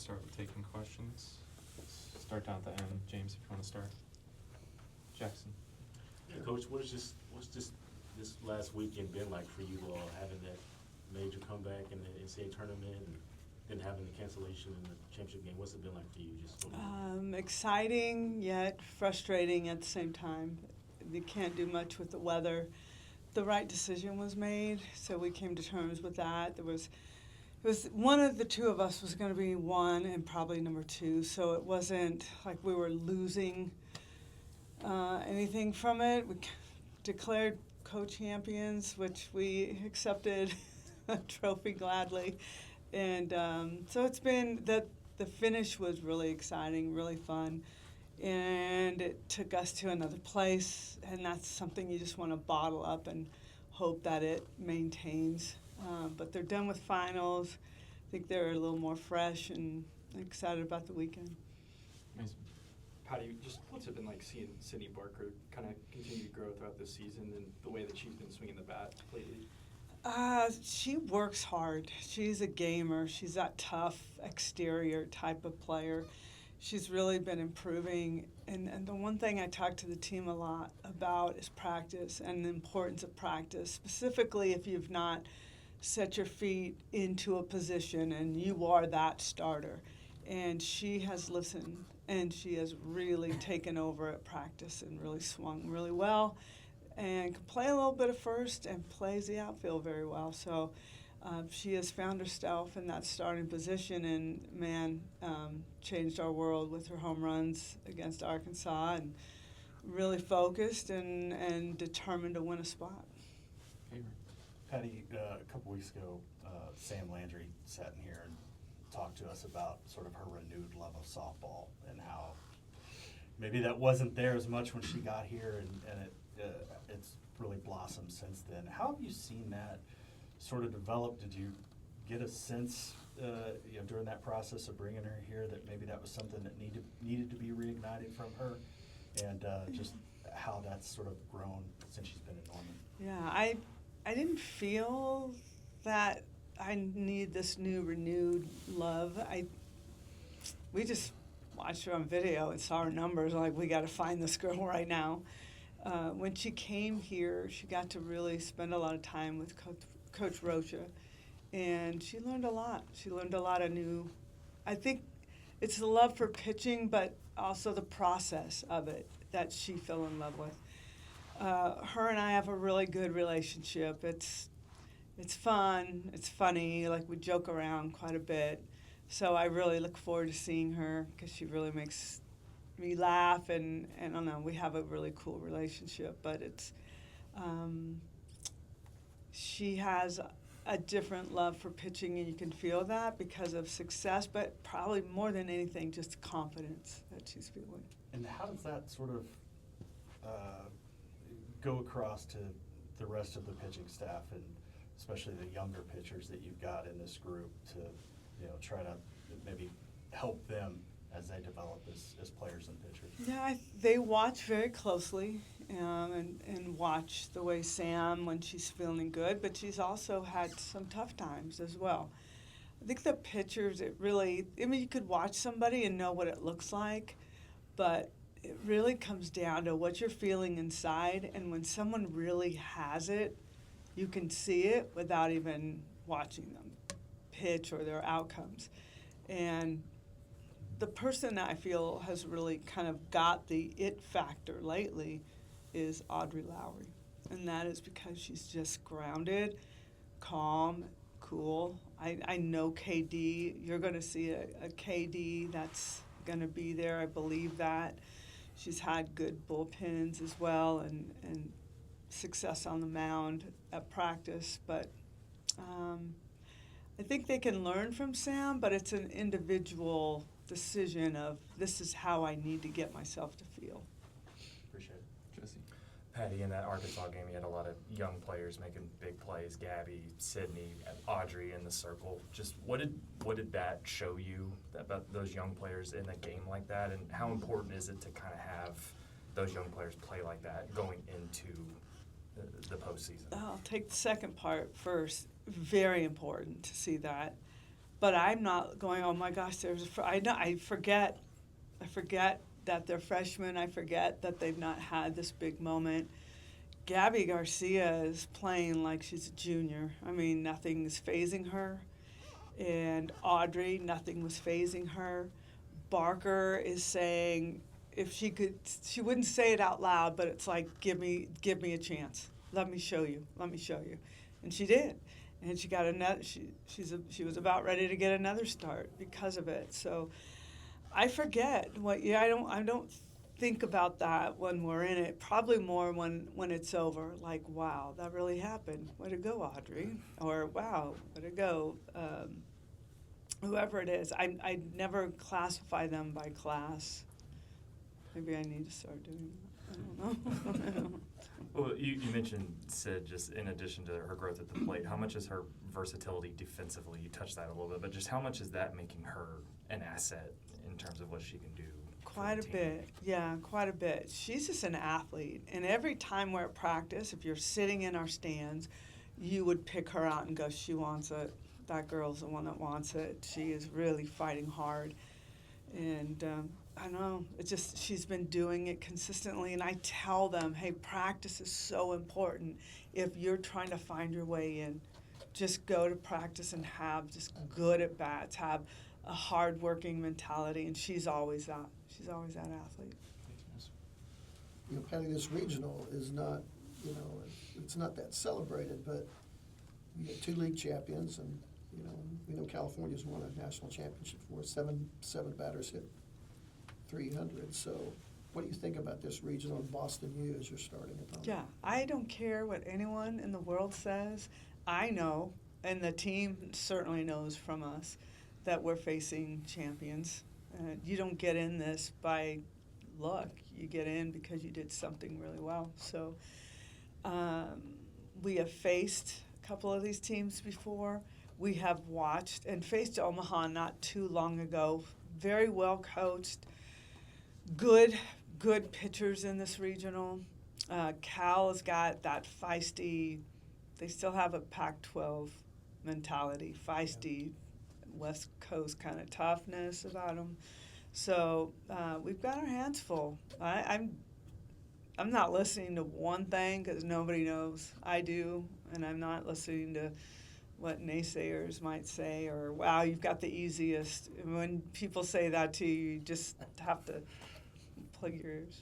start with taking questions. Start down at the end. James, if you want to start. Jackson. Yeah, Coach, what's this last weekend been like for you all, having that major comeback in the NCAA tournament and then having the cancellation in the championship game? What's it been like for you? Exciting yet frustrating at the same time. You can't do much with the weather. The right decision was made, so we came to terms with that. It was one of the two of us was going to be one and probably number two, so it wasn't like we were losing anything from it. We declared co-champions, which we accepted a trophy gladly, and so it's been that the finish was really exciting, really fun, and it took us to another place, and that's something you just want to bottle up and hope that it maintains. But they're done with finals. I think they're a little more fresh and excited about the weekend. Amazing. Patty, just what's it been like seeing Sydney Barker kind of continue to grow throughout this season and the way that she's been swinging the bat lately? She works hard. She's a gamer. She's that tough exterior type of player. She's really been improving. And the one thing I talk to the team a lot about is practice and the importance of practice, specifically if you've not set your feet into a position and you are that starter. And she has listened, and she has really taken over at practice and really swung really well and can play a little bit of first and plays the outfield very well. So she has found herself in that starting position and, man, changed our world with her home runs against Arkansas and really focused and determined to win a spot. Patty, a couple weeks ago, Sam Landry sat in here and talked to us about sort of her renewed love of softball and how maybe that wasn't there as much when she got here, and it's really blossomed since then. How have you seen that sort of develop? Did you get a sense during that process of bringing her here that maybe that was something that needed to be reignited from her, and just how that's sort of grown since she's been in Norman? Yeah, I didn't feel that I need this new renewed love. We just watched her on video and saw her numbers. Like, we got to find this girl right now. When she came here, she got to really spend a lot of time with Coach Rocha, and she learned a lot. She learned a lot of new. I think it's the love for pitching, but also the process of it that she fell in love with. Her and I have a really good relationship. It's fun. It's funny. Like, we joke around quite a bit. So I really look forward to seeing her because she really makes me laugh. And I don't know, we have a really cool relationship. But it's she has a different love for pitching, and you can feel that because of success, but probably more than anything, just confidence that she's feeling. And how does that sort of go across to the rest of the pitching staff, and especially the younger pitchers that you've got in this group, to try to maybe help them as they develop as players and pitchers? Yeah, they watch very closely and watch the way Sam, when she's feeling good, but she's also had some tough times as well. I think the pitchers, you could watch somebody and know what it looks like, but it really comes down to what you're feeling inside, and when someone really has it, you can see it without even watching them pitch or their outcomes. And the person that I feel has really kind of got the it factor lately is Audrey Lowry. And that is because she's just grounded, calm, cool. I know KD. You're going to see a KD that's going to be there. I believe that. She's had good bullpens as well and success on the mound at practice. But I think they can learn from Sam, but it's an individual decision of this is how I need to get myself to feel. Appreciate it. Jesse. Patty, in that Arkansas game, you had a lot of young players making big plays. Gabby, Sydney, Audrey in the circle. Just what did that show you about those young players in a game like that, and how important is it to kind of have those young players play like that going into the postseason? I'll take the second part first. Very important to see that. but I'm not going, oh my gosh, I forget that they're freshmen. I forget that they've not had this big moment. Gabby Garcia is playing like she's a junior. I mean, nothing is phasing her. And Audrey, nothing was phasing her. Barker is saying, if she could, she wouldn't say it out loud, but it's like, give me a chance. Let me show you. And she did. And she got another, she was about ready to get another start because of it. So I forget I don't think about that when we're in it. Probably more when it's over. Like, wow, that really happened. Way to go, Audrey. Or wow, way to go. Whoever it is. I never classify them by class. Maybe I need to start doing that. I don't know. Well, you mentioned Sid, just in addition to her growth at the plate, how much is her versatility defensively? You touched that a little bit, but just how much is that making her an asset in terms of what she can do? Quite a bit, yeah, quite a bit. She's just an athlete, and every time we're at practice, if you're sitting in our stands, you would pick her out and go, she wants it. That girl's the one that wants it. She is really fighting hard, and I know, it's just, she's been doing it consistently, and I tell them, hey, practice is so important. If you're trying to find your way in, just go to practice and have just good at-bats, have a hard-working mentality, and she's always that athlete. You know, Patty, this regional is not, you know, it's not that celebrated, but you get 2 league champions, and, you know, we know California's won a national championship for seven batters hit 300. So what do you think about this regional in Boston U as your starting opponent? Yeah, I don't care what anyone in the world says. I know, and the team certainly knows from us, that we're facing champions. You don't get in this by luck. You get in because you did something really well. So we have faced a couple of these teams before. We have watched and faced Omaha not too long ago. Very well coached. Good pitchers in this regional. Cal has got that feisty, they still have a Pac-12 mentality, feisty, West Coast kind of toughness about them. So we've got our hands full. I'm not listening to one thing because nobody knows. I do, and I'm not listening to what naysayers might say or, wow, you've got the easiest. When people say that to you, you just have to plug your ears.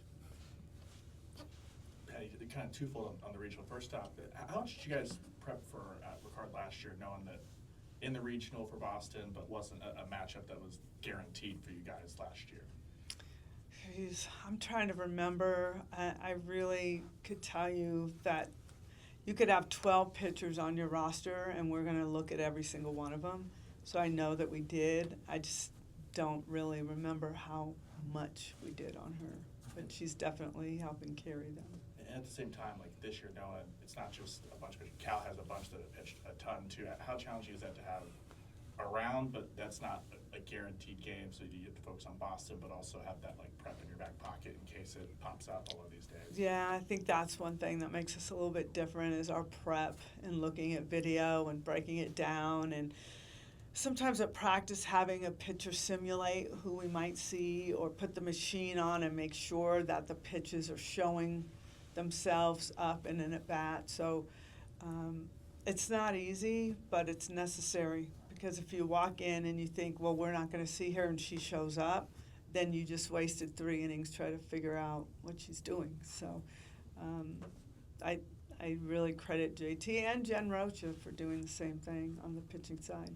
Patty, kind of twofold on the regional. First off, how much did you guys prep for Ricard last year, knowing that in the regional for Boston, but wasn't a matchup that was guaranteed for you guys last year? Jeez, I'm trying to remember. I really could tell you that you could have 12 pitchers on your roster, and we're going to look at every single one of them. So I know that we did. I just don't really remember how much we did on her. But she's definitely helping carry them. And at the same time, like this year, knowing it's not just a bunch of pitchers. Cal has a bunch that have pitched a ton too. How challenging is that to have around, but that's not a guaranteed game, so you get to focus on Boston, but also have that like prep in your back pocket in case it pops up all of these days? Yeah, I think that's one thing that makes us a little bit different is our prep and looking at video and breaking it down, and sometimes at practice having a pitcher simulate who we might see or put the machine on and make sure that the pitches are showing themselves up in an at-bat. So it's not easy, but it's necessary. Because if you walk in and you think, well, we're not going to see her and she shows up, then you just wasted 3 innings trying to figure out what she's doing. So I really credit JT and Jen Rocha for doing the same thing on the pitching side.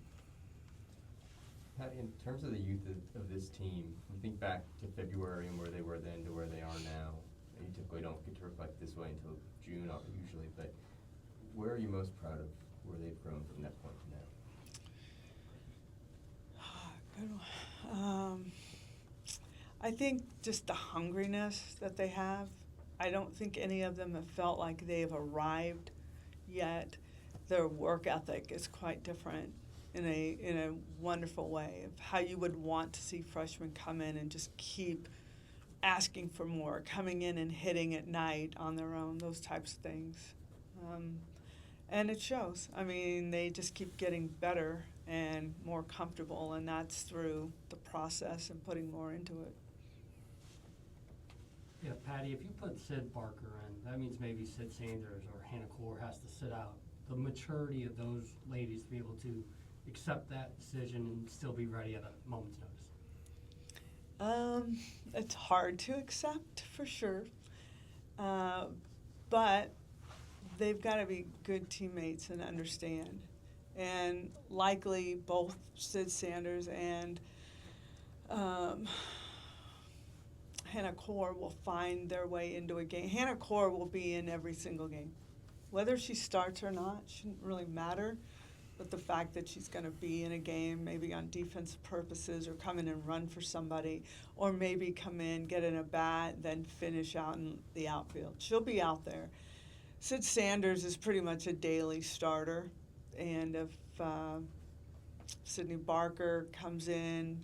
Patty, in terms of the youth of this team, you think back to February and where they were then to where they are now. You typically don't get to reflect this way until June, usually, but where are you most proud of where they've grown from that point to now? I think just the hungriness that they have. I don't think any of them have felt like they've arrived yet. Their work ethic is quite different in a wonderful way of how you would want to see freshmen come in and just keep asking for more, coming in and hitting at night on their own, those types of things. And it shows. I mean, they just keep getting better, and more comfortable, and that's through the process and putting more into it. Yeah, Patty, if you put Sid Barker in, that means maybe Sid Sanders or Hannah Core has to sit out. The maturity of those ladies to be able to accept that decision and still be ready at a moment's notice. It's hard to accept for sure, but they've got to be good teammates and understand. And likely both Sid Sanders and Hannah Core will find their way into a game. Hannah Core will be in every single game. Whether she starts or not shouldn't really matter, but the fact that she's going to be in a game, maybe on defensive purposes, or come in and run for somebody, or maybe come in, get in a bat, then finish out in the outfield. She'll be out there. Sid Sanders is pretty much a daily starter, and if Sydney Barker comes in,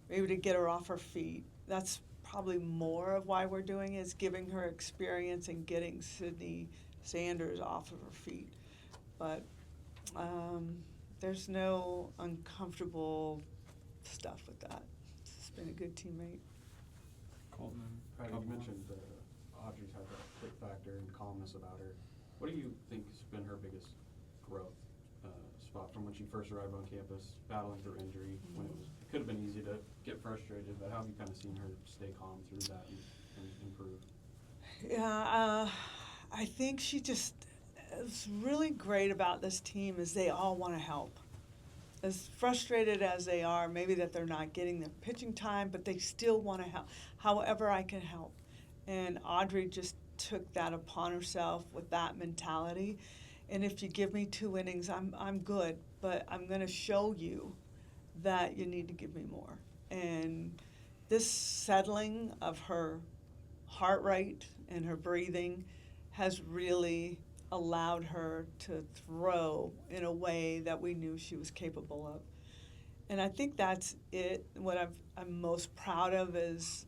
maybe to get her off her feet, that's probably more of why we're doing it, is giving her experience and getting Sydney Sanders off of her feet. But there's no uncomfortable stuff with that. She's been a good teammate. Colton, Patty, couple you more. mentioned Audrey's had that quick factor and calmness about her. What do you think has been her biggest growth spot from when she first arrived on campus, battling through injury, when it could have been easy to get frustrated, but how have you kind of seen her stay calm through that and improve? Yeah, I think she just is really great about this team is they all want to help. As frustrated as they are, maybe that they're not getting the pitching time, but they still want to help. However I can help. And Audrey just took that upon herself with that mentality. And if you give me 2 innings, I'm good, but I'm going to show you that you need to give me more. And this settling of her heart rate and her breathing has really allowed her to throw in a way that we knew she was capable of. And I think that's it. What I'm most proud of is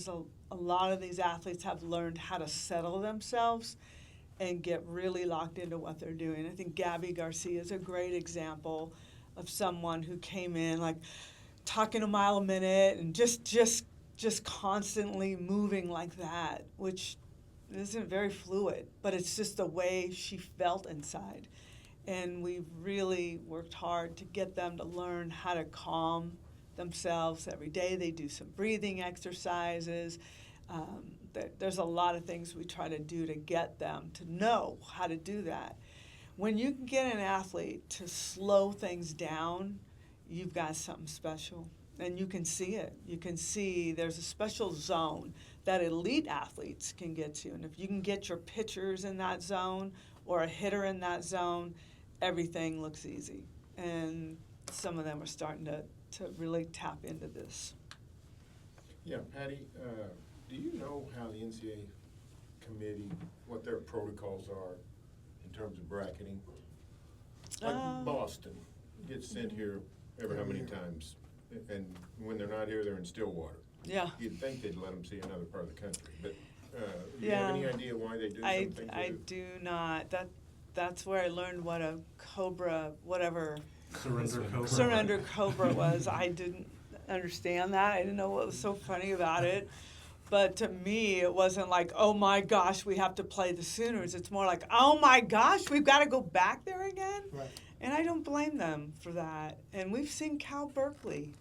a lot of these athletes have learned how to settle themselves and get really locked into what they're doing. I think Gabby Garcia is a great example of someone who came in like talking a mile a minute and just constantly moving like that, which isn't very fluid, but it's just the way she felt inside. And we've really worked hard to get them to learn how to calm themselves every day. They do some breathing exercises. There's a lot of things we try to do to get them to know how to do that. When you can get an athlete to slow things down, you've got something special. And you can see it. You can see there's a special zone that elite athletes can get to. And if you can get your pitchers in that zone or a hitter in that zone, everything looks easy. And some of them are starting to really tap into this. Yeah, Patty, do you know how the NCAA committee, what their protocols are in terms of bracketing? Like Boston gets sent here ever how many times, and when they're not here, they're in Stillwater. Yeah. You'd think they'd let them see another part of the country, but do you have any idea why they do some things they do? I do not. That's where I learned what a cobra, whatever. Surrender cobra was. I didn't understand that. I didn't know what was so funny about it. But to me, it wasn't like, oh my gosh, we have to play the Sooners. It's more like, oh my gosh, we've got to go back there again? Right. And I don't blame them for that. And we've seen Cal Berkeley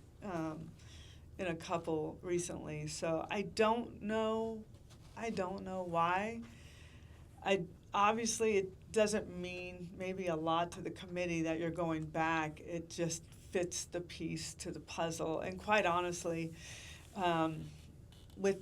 in a couple recently. So I don't know why. Obviously, it doesn't mean maybe a lot to the committee that you're going back. It just fits the piece to the puzzle. And quite honestly, with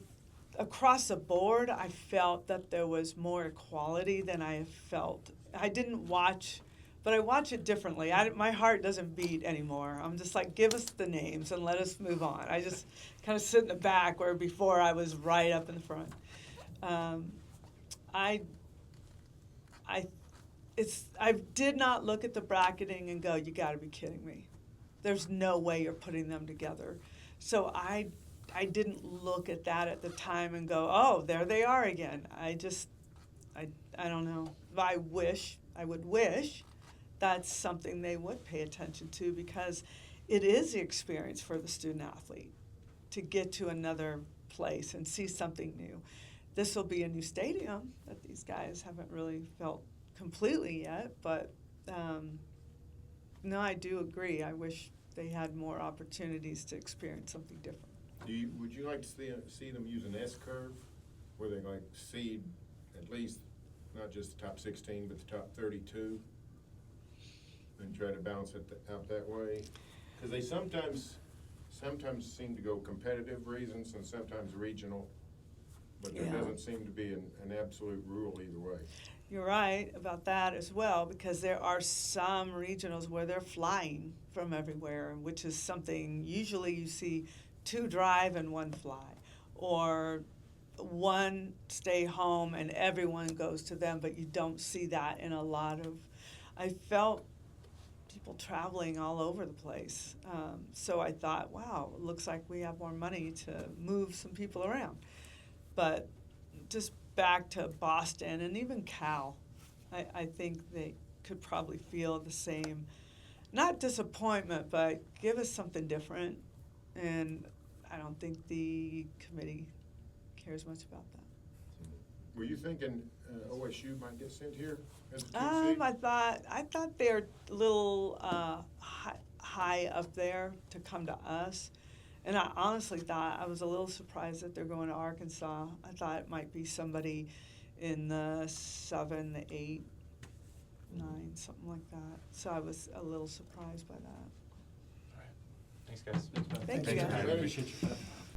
across the board, I felt that there was more equality than I have felt. I didn't watch, but I watch it differently. My heart doesn't beat anymore. I'm just like, give us the names and let us move on. I just kind of sit in the back where before I was right up in the front. I did not look at the bracketing and go, you got to be kidding me. There's no way you're putting them together. So I didn't look at that at the time and go, oh, there they are again. I don't know. I would wish that's something they would pay attention to, because it is the experience for the student athlete to get to another place and see something new. This will be a new stadium that these guys haven't really felt completely yet, but no, I do agree. I wish they had more opportunities to experience something different. Would you like to see them use an S-curve, where they like seed at least, not just the top 16, but the top 32, and try to balance it out that way? Because they sometimes seem to go competitive reasons and sometimes regional, but there Yeah. doesn't seem to be an absolute rule either way. You're right about that as well, because there are some regionals where they're flying from everywhere, which is something usually you see 2 drive and 1 fly, or 1 stay home and everyone goes to them, but you don't see that in a lot of, I felt people traveling all over the place. So I thought, wow, it looks like we have more money to move some people around. But just back to Boston and even Cal, I think they could probably feel the same, not disappointment, but give us something different. And I don't think the committee cares much about that. Were you thinking OSU might get sent here as a 2 seed? I thought they're a little high up there to come to us. And I honestly thought, I was a little surprised that they're going to Arkansas. I thought it might be somebody in the 7, the 8, 9, something like that. So I was a little surprised by that. All right. Thanks, guys. Thank Thanks, you. Patty. Appreciate your time.